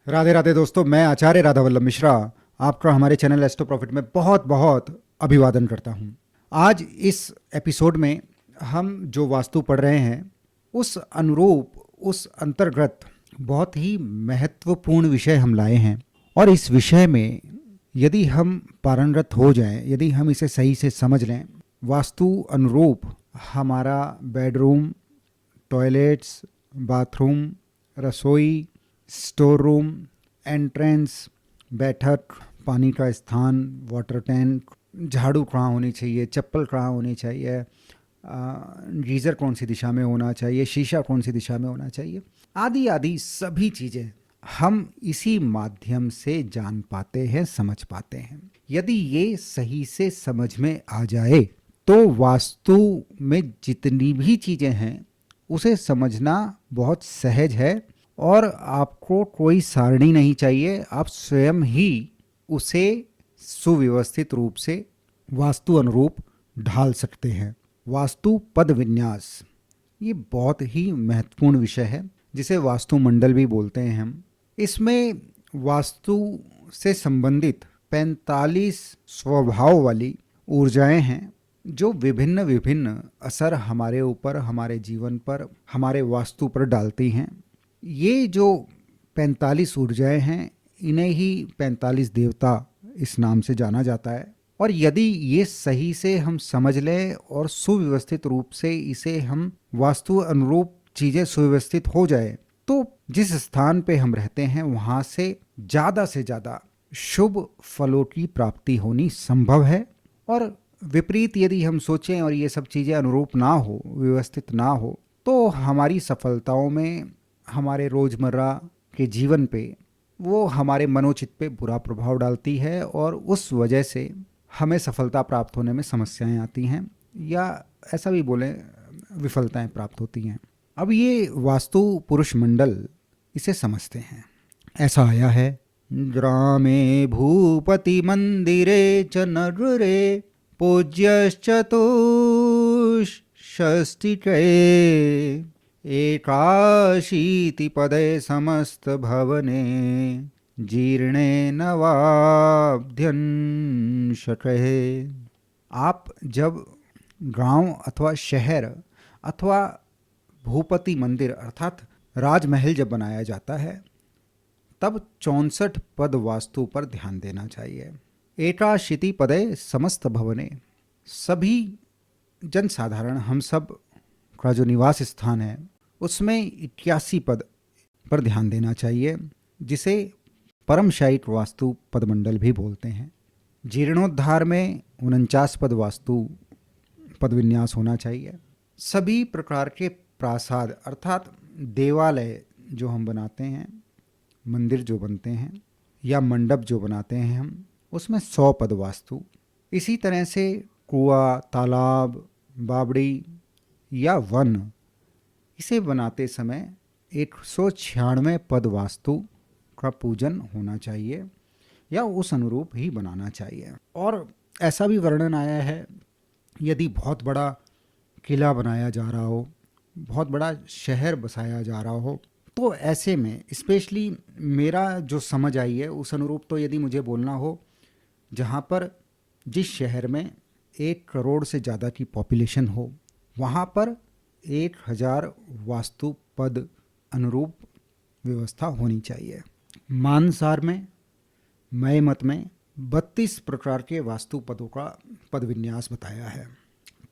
राधे राधे दोस्तों, मैं आचार्य राधा वल्लभ मिश्रा आपका हमारे चैनल एस्ट्रो प्रॉफिट में बहुत बहुत अभिवादन करता हूं। आज इस एपिसोड में हम जो वास्तु पढ़ रहे हैं उस अनुरूप उस अंतर्गत बहुत ही महत्वपूर्ण विषय हम लाए हैं। और इस विषय में यदि हम पारंगत हो जाएं, यदि हम इसे सही से समझ लें, वास्तु अनुरूप हमारा बेडरूम, टॉयलेट्स, बाथरूम, रसोई, स्टोर रूम, एंट्रेंस, बैठक, पानी का स्थान, वाटर टैंक, झाड़ू कहाँ होनी चाहिए, चप्पल कहाँ होनी चाहिए, गीज़र कौन सी दिशा में होना चाहिए, शीशा कौन सी दिशा में होना चाहिए, आदि आदि सभी चीज़ें हम इसी माध्यम से जान पाते हैं, समझ पाते हैं। यदि ये सही से समझ में आ जाए तो वास्तु में जितनी भी चीज़ें हैं उसे समझना बहुत सहज है और आपको कोई सारणी नहीं चाहिए। आप स्वयं ही उसे सुव्यवस्थित रूप से वास्तु अनुरूप ढाल सकते हैं। वास्तु पद विन्यास ये बहुत ही महत्वपूर्ण विषय है, जिसे वास्तु मंडल भी बोलते हैं हम। इसमें वास्तु से संबंधित 45 स्वभाव वाली ऊर्जाएं हैं जो विभिन्न विभिन्न असर हमारे ऊपर, हमारे जीवन पर, हमारे वास्तु पर डालती हैं। ये जो 45 ऊर्जाएं हैं, इन्हें ही 45 देवता इस नाम से जाना जाता है। और यदि ये सही से हम समझ लें और सुव्यवस्थित रूप से इसे हम वास्तु अनुरूप चीज़ें सुव्यवस्थित हो जाए तो जिस स्थान पे हम रहते हैं वहाँ से ज़्यादा शुभ फलों की प्राप्ति होनी संभव है। और विपरीत यदि हम सोचें और ये सब चीज़ें अनुरूप ना हो, व्यवस्थित ना हो, तो हमारी सफलताओं में, हमारे रोज़मर्रा के जीवन पे वो हमारे मनोचित पे बुरा प्रभाव डालती है और उस वजह से हमें सफलता प्राप्त होने में समस्याएं आती हैं, या ऐसा भी बोलें विफलताएं प्राप्त होती हैं। अब ये वास्तु पुरुष मंडल इसे समझते हैं। ऐसा आया है, ग्रामे भूपति मंदिरे च नगरे पूज्यश्चतुष्षष्टिके एकाशीति पदे समस्त भवने जीर्णे नवाब्ध्यंशके। आप जब गांव अथवा शहर अथवा भूपति मंदिर अर्थात राजमहल जब बनाया जाता है तब 64 पद वास्तु पर ध्यान देना चाहिए। एकाशीति पदे समस्त भवने, सभी जनसाधारण हम सब का जो निवास स्थान है उसमें 81 पद पर ध्यान देना चाहिए, जिसे परमशायिक वास्तु पदमंडल भी बोलते हैं। जीर्णोद्धार में 49 पद वास्तु पद विन्यास होना चाहिए। सभी प्रकार के प्रासाद अर्थात देवालय जो हम बनाते हैं, मंदिर जो बनते हैं या मंडप जो बनाते हैं हम, उसमें 100 पद वास्तु। इसी तरह से कुआं, तालाब, बावड़ी या वन, इसे बनाते समय 196 पद वास्तु का पूजन होना चाहिए या उस अनुरूप ही बनाना चाहिए। और ऐसा भी वर्णन आया है, यदि बहुत बड़ा किला बनाया जा रहा हो, बहुत बड़ा शहर बसाया जा रहा हो, तो ऐसे में स्पेशली मेरा जो समझ आई है उस अनुरूप, तो यदि मुझे बोलना हो, जहाँ पर जिस शहर में 1 करोड़ से ज़्यादा की पॉपुलेशन हो, वहाँ पर 1000 वास्तु पद अनुरूप व्यवस्था होनी चाहिए। मानसार में, मय मत में 32 प्रकार के वास्तु पदों का पद विन्यास बताया है।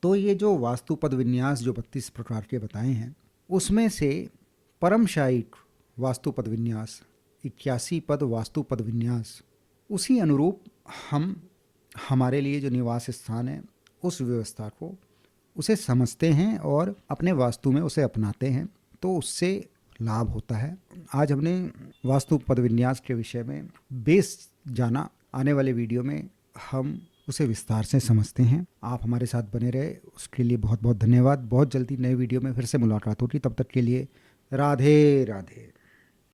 तो ये जो वास्तु पद विन्यास जो 32 प्रकार के बताए हैं, उसमें से परमशायिक वास्तु पद विन्यास 81 पद वास्तु पद विन्यास, उसी अनुरूप हम हमारे लिए जो निवास स्थान है उस व्यवस्था को उसे समझते हैं और अपने वास्तु में उसे अपनाते हैं, तो उससे लाभ होता है। आज हमने वास्तु पद विन्यास के विषय में बेस जाना, आने वाले वीडियो में हम उसे विस्तार से समझते हैं। आप हमारे साथ बने रहे, उसके लिए बहुत बहुत धन्यवाद। बहुत जल्दी नए वीडियो में फिर से मुलाकात होगी, तब तक के लिए राधे राधे।